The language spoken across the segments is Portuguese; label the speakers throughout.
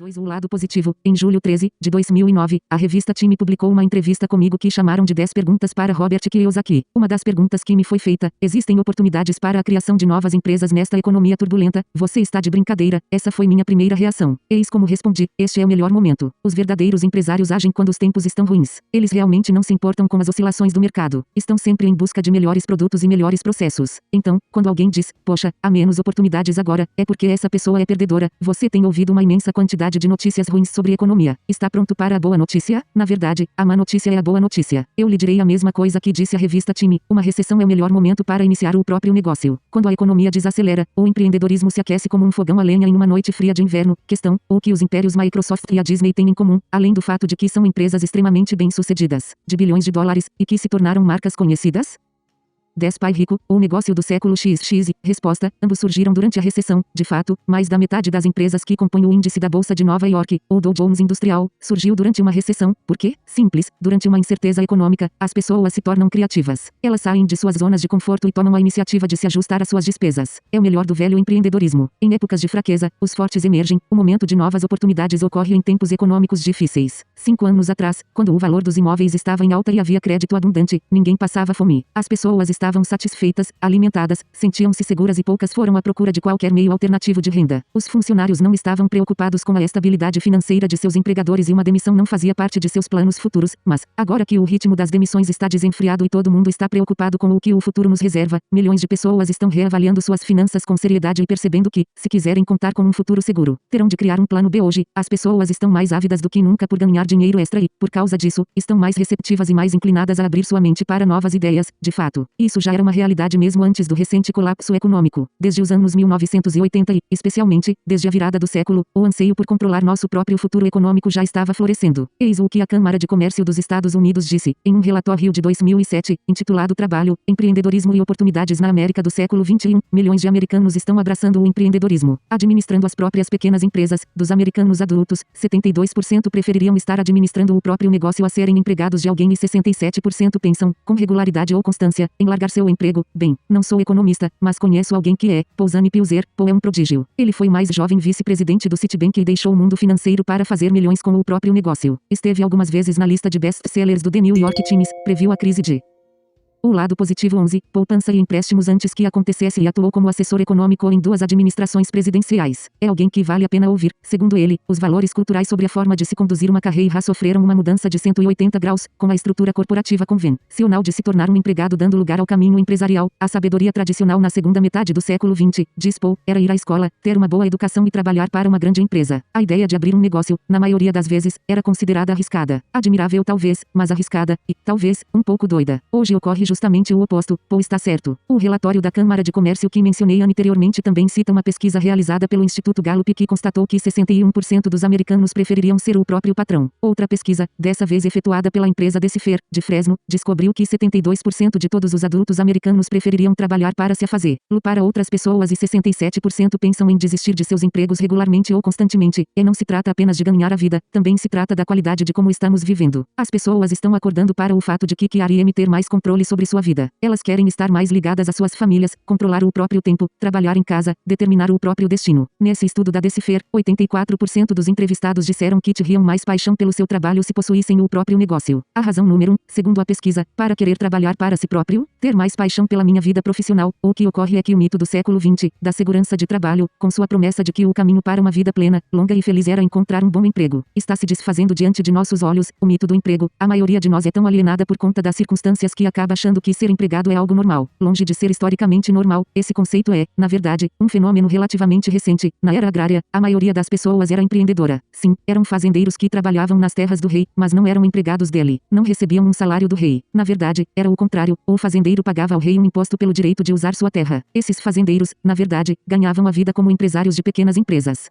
Speaker 1: 2. O lado positivo. Em julho 13, de 2009, a revista Time publicou uma entrevista comigo que chamaram de 10 perguntas para Robert Kiyosaki. Uma das perguntas que me foi feita: existem oportunidades para a criação de novas empresas nesta economia turbulenta? Você está de brincadeira? Essa foi minha primeira reação. Eis como respondi: este é o melhor momento. Os verdadeiros empresários agem quando os tempos estão ruins. Eles realmente não se importam com as oscilações do mercado. Estão sempre em busca de melhores produtos e melhores processos. Então, quando alguém diz: poxa, há menos oportunidades agora, é porque essa pessoa é perdedora. Você tem ouvido uma imensa quantidade de notícias ruins sobre economia. Está pronto para a boa notícia? Na verdade, a má notícia é a boa notícia. Eu lhe direi a mesma coisa que disse a revista Time: uma recessão é o melhor momento para iniciar o próprio negócio. Quando a economia desacelera, o empreendedorismo se aquece como um fogão a lenha em uma noite fria de inverno. Questão: o que os impérios Microsoft e a Disney têm em comum, além do fato de que são empresas extremamente bem-sucedidas, de bilhões de dólares, e que se tornaram marcas conhecidas? 10 Pai Rico, ou negócio do século XX. Resposta: ambos surgiram durante a recessão. De fato, mais da metade das empresas que compõem o índice da Bolsa de Nova York, ou Dow Jones Industrial, surgiu durante uma recessão. Por quê? Simples: durante uma incerteza econômica, as pessoas se tornam criativas. Elas saem de suas zonas de conforto e tomam a iniciativa de se ajustar às suas despesas. É o melhor do velho empreendedorismo. Em épocas de fraqueza, os fortes emergem. O momento de novas oportunidades ocorre em tempos econômicos difíceis. 5 anos atrás, quando o valor dos imóveis estava em alta e havia crédito abundante, ninguém passava fome. As pessoas estavam satisfeitas, alimentadas, sentiam-se seguras e poucas foram à procura de qualquer meio alternativo de renda. Os funcionários não estavam preocupados com a estabilidade financeira de seus empregadores e uma demissão não fazia parte de seus planos futuros, mas, agora que o ritmo das demissões está desenfreado e todo mundo está preocupado com o que o futuro nos reserva, milhões de pessoas estão reavaliando suas finanças com seriedade e percebendo que, se quiserem contar com um futuro seguro, terão de criar um plano B hoje. As pessoas estão mais ávidas do que nunca por ganhar dinheiro extra e, por causa disso, estão mais receptivas e mais inclinadas a abrir sua mente para novas ideias. De fato, isso já era uma realidade mesmo antes do recente colapso econômico. Desde os anos 1980 e, especialmente, desde a virada do século, o anseio por controlar nosso próprio futuro econômico já estava florescendo. Eis o que a Câmara de Comércio dos Estados Unidos disse, em um relatório de 2007, intitulado Trabalho, Empreendedorismo e Oportunidades na América do século XXI. Milhões de americanos estão abraçando o empreendedorismo, administrando as próprias pequenas empresas. Dos americanos adultos, 72% prefeririam estar administrando o próprio negócio a serem empregados de alguém e 67% pensam, com regularidade ou constância, em largar seu emprego. Bem, não sou economista, mas conheço alguém que é. Pouzani Pilzer. Paul é um prodígio. Ele foi mais jovem vice-presidente do Citibank e deixou o mundo financeiro para fazer milhões com o próprio negócio. Esteve algumas vezes na lista de best-sellers do The New York Times, previu a crise de o lado positivo 11, poupança e empréstimos antes que acontecesse e atuou como assessor econômico em 2 administrações presidenciais. É alguém que vale a pena ouvir. Segundo ele, os valores culturais sobre a forma de se conduzir uma carreira sofreram uma mudança de 180 graus, com a estrutura corporativa convencional de se tornar um empregado dando lugar ao caminho empresarial. A sabedoria tradicional na segunda metade do século XX, diz Paul, era ir à escola, ter uma boa educação e trabalhar para uma grande empresa. A ideia de abrir um negócio, na maioria das vezes, era considerada arriscada. Admirável talvez, mas arriscada, e, talvez, um pouco doida. Hoje ocorre justamente o oposto. Paul está certo. O relatório da Câmara de Comércio que mencionei anteriormente também cita uma pesquisa realizada pelo Instituto Gallup que constatou que 61% dos americanos prefeririam ser o próprio patrão. Outra pesquisa, dessa vez efetuada pela empresa Decipher, de Fresno, descobriu que 72% de todos os adultos americanos prefeririam trabalhar para se fazer para outras pessoas e 67% pensam em desistir de seus empregos regularmente ou constantemente. E não se trata apenas de ganhar a vida, também se trata da qualidade de como estamos vivendo. As pessoas estão acordando para o fato de que querem ter mais controle sobre sua vida. Elas querem estar mais ligadas às suas famílias, controlar o próprio tempo, trabalhar em casa, determinar o próprio destino. Nesse estudo da Decipher, 84% dos entrevistados disseram que teriam mais paixão pelo seu trabalho se possuíssem o próprio negócio. A razão número 1, segundo a pesquisa, para querer trabalhar para si próprio, ter mais paixão pela minha vida profissional. O que ocorre é que o mito do século XX, da segurança de trabalho, com sua promessa de que o caminho para uma vida plena, longa e feliz era encontrar um bom emprego, está se desfazendo diante de nossos olhos. O mito do emprego, a maioria de nós é tão alienada por conta das circunstâncias que acaba achando que ser empregado é algo normal. Longe de ser historicamente normal, esse conceito é, na verdade, um fenômeno relativamente recente. Na era agrária, a maioria das pessoas era empreendedora. Sim, eram fazendeiros que trabalhavam nas terras do rei, mas não eram empregados dele. Não recebiam um salário do rei. Na verdade, era o contrário. O fazendeiro pagava ao rei um imposto pelo direito de usar sua terra. Esses fazendeiros, na verdade, ganhavam a vida como empresários de pequenas empresas.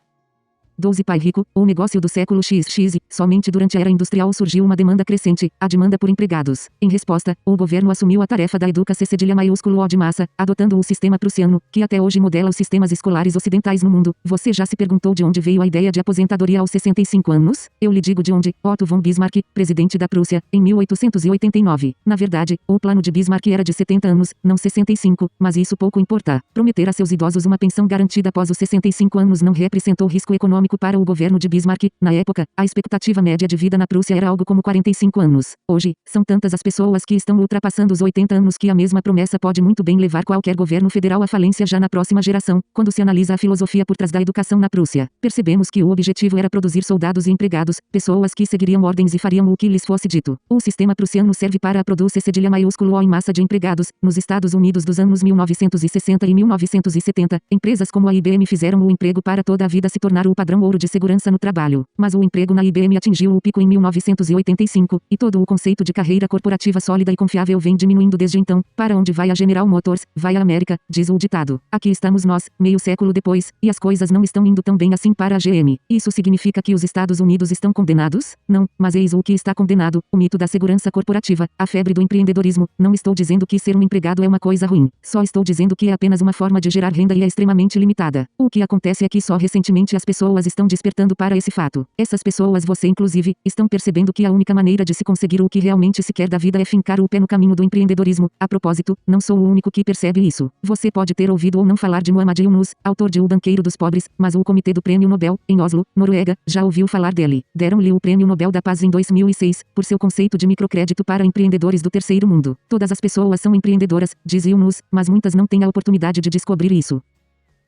Speaker 1: 12 Pai Rico, o negócio do século XX. Somente durante a era industrial surgiu uma demanda crescente, a demanda por empregados. Em resposta, o governo assumiu a tarefa da Educa-se cedilha maiúsculo O de massa, adotando o sistema prussiano, que até hoje modela os sistemas escolares ocidentais no mundo. Você já se perguntou de onde veio a ideia de aposentadoria aos 65 anos? Eu lhe digo de onde. Otto von Bismarck, presidente da Prússia, em 1889. Na verdade, o plano de Bismarck era de 70 anos, não 65, mas isso pouco importa. Prometer a seus idosos uma pensão garantida após os 65 anos não representou risco econômico econômico para o governo de Bismarck. Na época, a expectativa média de vida na Prússia era algo como 45 anos. Hoje, são tantas as pessoas que estão ultrapassando os 80 anos que a mesma promessa pode muito bem levar qualquer governo federal à falência já na próxima geração. Quando se analisa a filosofia por trás da educação na Prússia, percebemos que o objetivo era produzir soldados e empregados, pessoas que seguiriam ordens e fariam o que lhes fosse dito. O sistema prussiano serve para a produzir cedilha maiúsculo O em massa de empregados. Nos Estados Unidos dos anos 1960 e 1970, empresas como a IBM fizeram o emprego para toda a vida se tornar o padrão ouro de segurança no trabalho. Mas o emprego na IBM atingiu o pico em 1985, e todo o conceito de carreira corporativa sólida e confiável vem diminuindo desde então. Para onde vai a General Motors, vai a América, diz o ditado. Aqui estamos nós, meio século depois, e as coisas não estão indo tão bem assim para a GM. Isso significa que os Estados Unidos estão condenados? Não, mas eis o que está condenado: o mito da segurança corporativa, a febre do empreendedorismo. Não estou dizendo que ser um empregado é uma coisa ruim, só estou dizendo que é apenas uma forma de gerar renda e é extremamente limitada. O que acontece é que só recentemente as pessoas estão despertando para esse fato. Essas pessoas, você inclusive, estão percebendo que a única maneira de se conseguir o que realmente se quer da vida é fincar o pé no caminho do empreendedorismo. A propósito, não sou o único que percebe isso. Você pode ter ouvido ou não falar de Muhammad Yunus, autor de O Banqueiro dos Pobres, mas o Comitê do Prêmio Nobel, em Oslo, Noruega, já ouviu falar dele. Deram-lhe o Prêmio Nobel da Paz em 2006, por seu conceito de microcrédito para empreendedores do terceiro mundo. Todas as pessoas são empreendedoras, diz Yunus, mas muitas não têm a oportunidade de descobrir isso.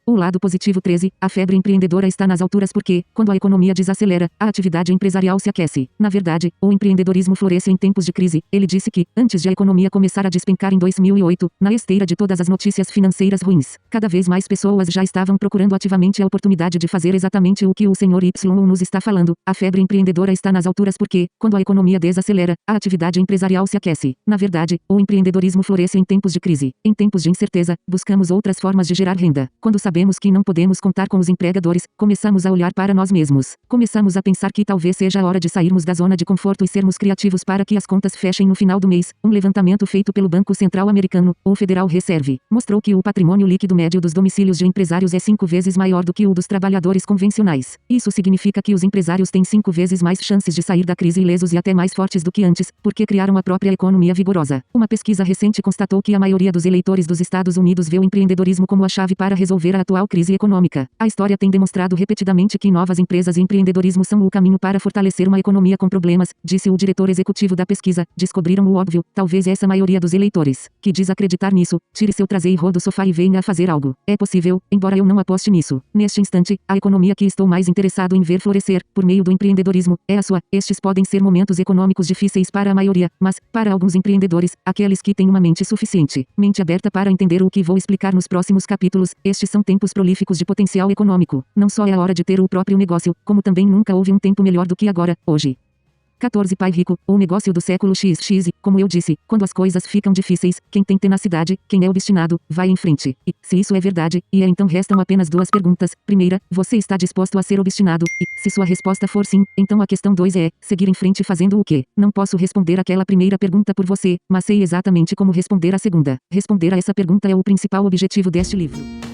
Speaker 1: O lado positivo 13, a febre empreendedora está nas alturas porque, quando a economia desacelera, a atividade empresarial se aquece. Na verdade, o empreendedorismo floresce em tempos de crise. Ele disse que, antes de a economia começar a despencar em 2008, na esteira de todas as notícias financeiras ruins, cada vez mais pessoas já estavam procurando ativamente a oportunidade de fazer exatamente o que o Sr. Y nos está falando. A febre empreendedora está nas alturas porque, quando a economia desacelera, a atividade empresarial se aquece. Na verdade, o empreendedorismo floresce em tempos de crise. Em tempos de incerteza, buscamos outras formas de gerar renda. Quando sabemos que não podemos contar com os empregadores, começamos a olhar para nós mesmos. Começamos a pensar que talvez seja a hora de sairmos da zona de conforto e sermos criativos para que as contas fechem no final do mês. Um levantamento feito pelo Banco Central Americano, o Federal Reserve, mostrou que o patrimônio líquido médio dos domicílios de empresários é 5 vezes maior do que o dos trabalhadores convencionais. Isso significa que os empresários têm 5 vezes mais chances de sair da crise ilesos e até mais fortes do que antes, porque criaram a própria economia vigorosa. Uma pesquisa recente constatou que a maioria dos eleitores dos Estados Unidos vê o empreendedorismo como a chave para resolver a atual crise econômica. A história tem demonstrado repetidamente que novas empresas e empreendedorismo são o caminho para fortalecer uma economia com problemas, disse o diretor executivo da pesquisa. Descobriram o óbvio, talvez essa maioria dos eleitores, que diz acreditar nisso, tire seu traseiro do sofá e venha a fazer algo. É possível, embora eu não aposte nisso. Neste instante, a economia que estou mais interessado em ver florescer, por meio do empreendedorismo, é a sua. Estes podem ser momentos econômicos difíceis para a maioria, mas, para alguns empreendedores, aqueles que têm uma mente mente aberta para entender o que vou explicar nos próximos capítulos, estes são tempos prolíficos de potencial econômico. Não só é a hora de ter o próprio negócio, como também nunca houve um tempo melhor do que agora, hoje. 14 Pai Rico, o negócio do século XX. Como eu disse, quando as coisas ficam difíceis, quem tem tenacidade, quem é obstinado, vai em frente. E, se isso é verdade, então restam apenas duas perguntas. Primeira, você está disposto a ser obstinado? E, se sua resposta for sim, então a questão 2 é, seguir em frente fazendo o quê? Não posso responder aquela primeira pergunta por você, mas sei exatamente como responder a segunda. Responder a essa pergunta é o principal objetivo deste livro.